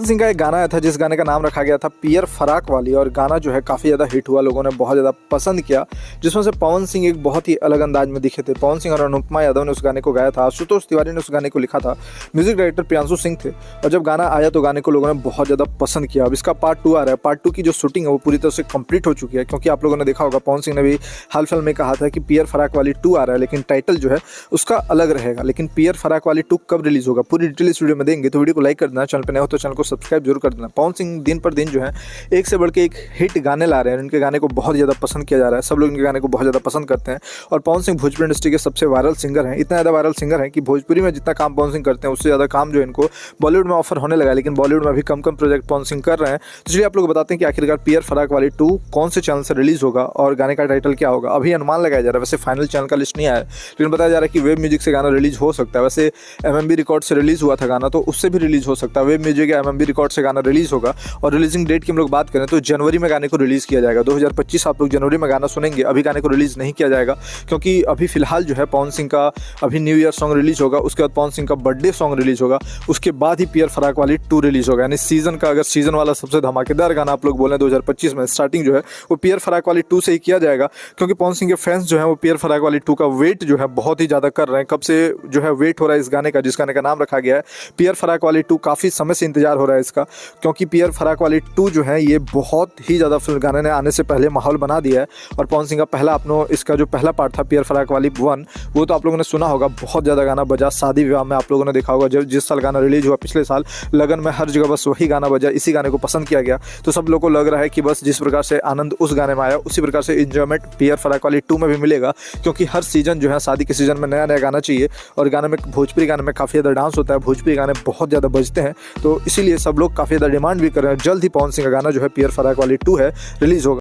पवन सिंह का एक गाना आया था जिस गाने का नाम रखा गया था पियर फराक वाली, और गाना जो है काफ़ी ज़्यादा हिट हुआ, लोगों ने बहुत ज़्यादा पसंद किया, जिसमें से पवन सिंह एक बहुत ही अलग अंदाज में दिखे थे। पवन सिंह और अनुपमा यादव ने उस गाने को गाया था, आशुतोष तिवारी ने उस गाने को लिखा था, म्यूजिक डायरेक्टर प्रियांशु सिंह थे। और जब गाना आया तो गाने को लोगों ने बहुत ज़्यादा पसंद किया। अब इसका पार्ट 2 आ रहा है। पार्ट 2 की जो शूटिंग है वो पूरी तरह से कंप्लीट हो चुकी है, क्योंकि आप लोगों ने देखा होगा पवन सिंह ने भी हाल फिलहाल में कहा था कि पियर फराक वाली 2 आ रहा है, लेकिन टाइटल जो है उसका अलग रहेगा। लेकिन पियर फराक वाली 2 कब रिलीज होगा पूरी डिटेल इस वीडियो में देंगे, तो वीडियो को लाइक कर देना, चैनल पर नए हो तो चैनल को सब्सक्राइब जरूर कर देना। पवन सिंह दिन पर दिन जो है एक से बढ़ के एक हिट गाने ला रहे हैं, उनके गाने को बहुत ज़्यादा पसंद किया जा रहा है, सब लोग इनके गाने को बहुत ज़्यादा पसंद करते हैं। और पवन सिंह भोजपुरी इंडस्ट्री के सबसे वायरल सिंगर हैं, इतना ज़्यादा वायरल सिंगर हैं कि भोजपुरी में जितना काम पवन सिंह करते हैं उससे ज़्यादा काम जो है इनको बॉलीवुड में ऑफर होने लगा है, लेकिन बॉलीवुड में अभी कम प्रोजेक्ट पवन सिंह कर रहे हैं। तो इसलिए आप लोग बताते हैं कि आखिरकार पियर फराक वाली 2 कौन से चैनल से रिलीज होगा और गाने का टाइटल क्या होगा। अभी अनुमान लगाया जा रहा है, वैसे फाइनल चैनल का लिस्ट नहीं आया है, लेकिन बताया जा रहा है कि वेब म्यूजिक से गाना रिलीज हो सकता है। वैसे एमएमबी रिकॉर्ड से रिलीज हुआ था गाना, तो उससे भी रिलीज हो सकता है। वेब म्यूजिक या एमएमबी रिकॉर्ड से गाना रिलीज होगा। और रिलीजिंग डेट की हम लोग बात करें तो जनवरी में गाने को रिलीज किया जाएगा। 2025 आप लोग जनवरी में गाना सुनेंगे। अभी गाने को रिलीज नहीं किया जाएगा, क्योंकि अभी फिलहाल जो है पवन सिंह का अभी न्यू ईयर सॉन्ग रिलीज होगा, उसके बाद पवन सिंह का बर्थडे सॉन्ग रिलीज होगा, उसके बाद ही पियर फराक वाली 2 रिलीज होगा। यानी सीजन का अगर सीजन वाला सबसे धमाकेदार गाना आप लोग बोले 2025 में स्टार्टिंग जो है वो पियर फराक वाली 2 से ही किया जाएगा, क्योंकि पवन सिंह के फैंस जो है वो पियर फराक वाली 2 का वेट जो है बहुत ही ज़्यादा कर रहे हैं। कब से जो है वेट हो रहा है इस गाने का, जिस गाने का नाम रखा गया है पियर फराक वाली 2, काफ़ी समय से इंतजार हो रहा है इसका, क्योंकि पियर फराक वाली 2 जो है ये बहुत ही ज़्यादा फिल्म गाने ने आने से पहले माहौल बना दिया है। और पवन सिंह का पहला इसका जो पहला पार्ट था पियर फराक वाली 1, वो तो आप लोगों ने सुना होगा, बहुत ज़्यादा गाना बजा। शादी विवाह में आप लोगों ने देखा होगा, जब जिस साल गाना रिलीज हुआ पिछले साल, लगन में हर जगह बस वही गाना बजा, इसी गाने को पसंद किया गया। तो सब लोगों को लग रहा है कि बस जिस प्रकार से आनंद उस गाने में आया उसी प्रकार से इंजॉयमेंट पियर फराक वाली 2 में भी मिलेगा, क्योंकि हर सीजन जो है शादी के सीजन में नया नया गाना चाहिए, और गाने में भोजपुरी गाने में काफ़ी ज़्यादा डांस होता है, भोजपुरी गाने बहुत ज़्यादा बजते हैं, तो इसीलिए सब लोग काफ़ी ज़्यादा डिमांड भी कर रहे हैं। जल्द ही पवन सिंह का गाना जो है पियर फराक वाली 2 है रिलीज होगा।